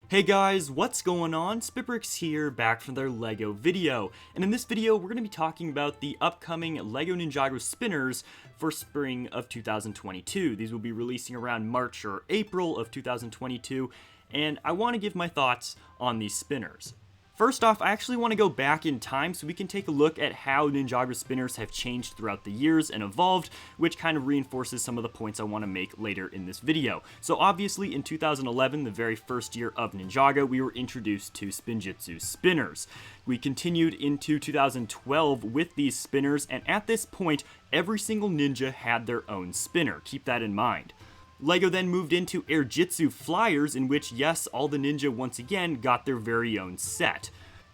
Hey guys, what's going on? SpitBrix here, back for another LEGO video. And in this video, we're going to be talking about the upcoming LEGO Ninjago spinners for spring of 2022. These will be releasing around March or April of 2022, and I want to give my thoughts on these spinners. First off, I actually want to go back in time so we can take a look at how Ninjago spinners have changed throughout the years and evolved, which kind of reinforces some of the points I want to make later in this video. So obviously in 2011, the very first year of Ninjago, we were introduced to Spinjitzu spinners. We continued into 2012 with these spinners, and at this point, every single ninja had their own spinner. Keep that in mind. LEGO then moved into Airjitzu flyers, in which, yes, all the ninja once again got their very own set.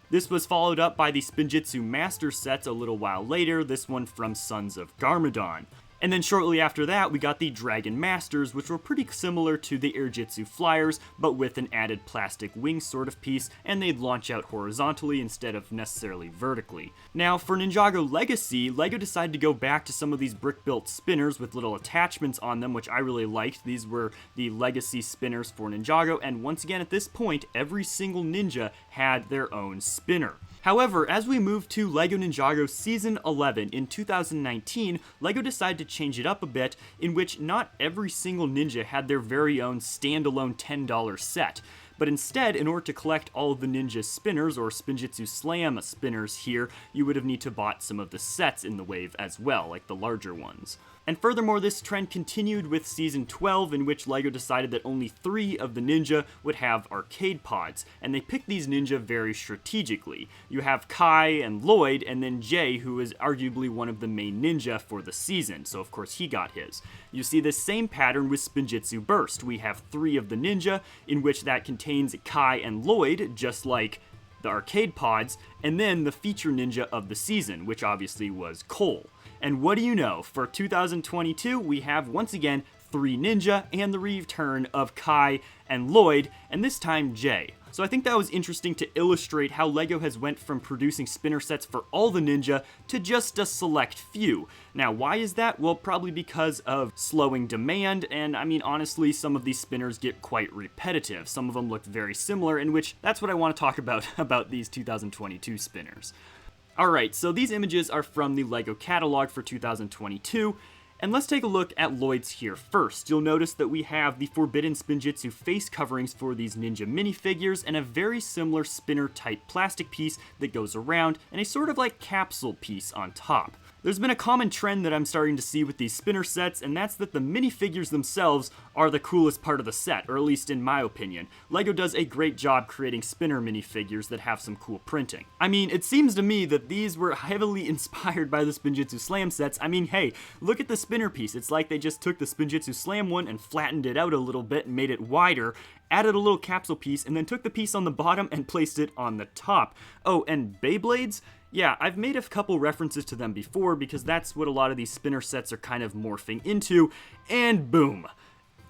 This was followed up by the Spinjitzu master sets a little while later, this one from Sons of Garmadon. And then shortly after that, we got the Dragon Masters, which were pretty similar to the Airjitzu flyers, but with an added plastic wing sort of piece, and they'd launch out horizontally instead of necessarily vertically. Now, for Ninjago Legacy, LEGO decided to go back to some of these brick-built spinners with little attachments on them, which I really liked. These were the Legacy spinners for Ninjago, and once again at this point, every single ninja had their own spinner. However, as we move to LEGO Ninjago Season 11 in 2019, LEGO decided to change it up a bit, in which not every single ninja had their very own standalone $10 set. But instead, in order to collect all of the ninja spinners, or Spinjitzu Slam spinners here, you would have need to bought some of the sets in the wave as well, like the larger ones. And furthermore, this trend continued with Season 12, in which LEGO decided that only 3 of the ninja would have arcade pods, and they picked these ninja very strategically. You have Kai and Lloyd, and then Jay, who is arguably one of the main ninja for the season, so of course he got his. You see this same pattern with Spinjitzu Burst. We have 3 of the ninja, in which that contains Kai and Lloyd, just like the arcade pods, and then the feature ninja of the season, which obviously was Cole. And what do you know, for 2022, we have once again 3 ninja and the return of Kai and Lloyd, and this time Jay. So I think that was interesting to illustrate how LEGO has went from producing spinner sets for all the ninja to just a select few. Now, why is that? Well, probably because of slowing demand, and I mean, honestly, some of these spinners get quite repetitive. Some of them look very similar, in which that's what I want to talk about these 2022 spinners. Alright, so these images are from the LEGO catalog for 2022, and let's take a look at Lloyd's here first. You'll notice that we have the Forbidden Spinjitzu face coverings for these ninja minifigures, and a very similar spinner-type plastic piece that goes around, and a sort of like capsule piece on top. There's been a common trend that I'm starting to see with these spinner sets, and that's that the minifigures themselves are the coolest part of the set, or at least in my opinion. LEGO does a great job creating spinner minifigures that have some cool printing. I mean, it seems to me that these were heavily inspired by the Spinjitzu Slam sets. I mean, hey, look at the spinner piece. It's like they just took the Spinjitzu Slam one and flattened it out a little bit and made it wider, added a little capsule piece, and then took the piece on the bottom and placed it on the top. Oh, and Beyblades? Yeah, I've made a couple references to them before because that's what a lot of these spinner sets are kind of morphing into, and boom.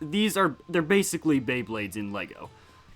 They're basically Beyblades in LEGO.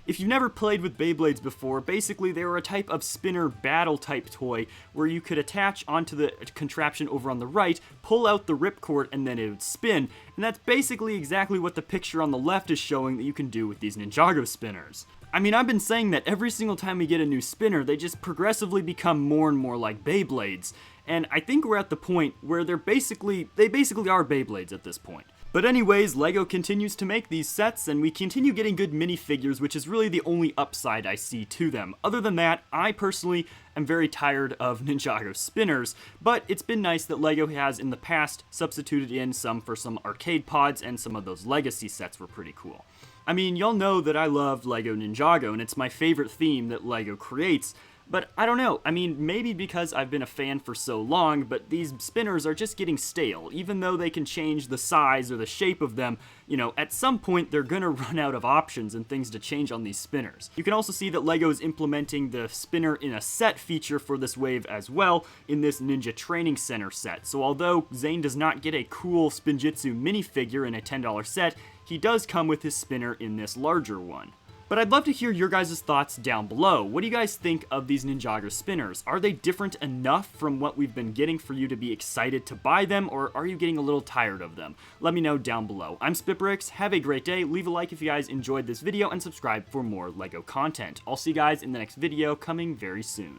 If you've never played with Beyblades before, basically they were a type of spinner battle type toy where you could attach onto the contraption over on the right, pull out the ripcord, and then it would spin, and that's basically exactly what the picture on the left is showing that you can do with these Ninjago spinners. I mean, I've been saying that every single time we get a new spinner, they just progressively become more and more like Beyblades, and I think we're at the point where they basically are Beyblades at this point. But anyways, LEGO continues to make these sets, and we continue getting good minifigures, which is really the only upside I see to them. Other than that, I personally am very tired of Ninjago spinners, but it's been nice that LEGO has in the past substituted in some for some arcade pods, and some of those legacy sets were pretty cool. I mean, y'all know that I love LEGO Ninjago, and it's my favorite theme that LEGO creates, but I don't know, I mean, maybe because I've been a fan for so long, but these spinners are just getting stale. Even though they can change the size or the shape of them, you know, at some point they're gonna run out of options and things to change on these spinners. You can also see that LEGO is implementing the spinner in a set feature for this wave as well in this Ninja Training Center set. So although Zane does not get a cool Spinjitzu minifigure in a $10 set, he does come with his spinner in this larger one. But I'd love to hear your guys' thoughts down below. What do you guys think of these Ninjago spinners? Are they different enough from what we've been getting for you to be excited to buy them, or are you getting a little tired of them? Let me know down below. I'm SpitBrix, have a great day, leave a like if you guys enjoyed this video, and subscribe for more LEGO content. I'll see you guys in the next video coming very soon.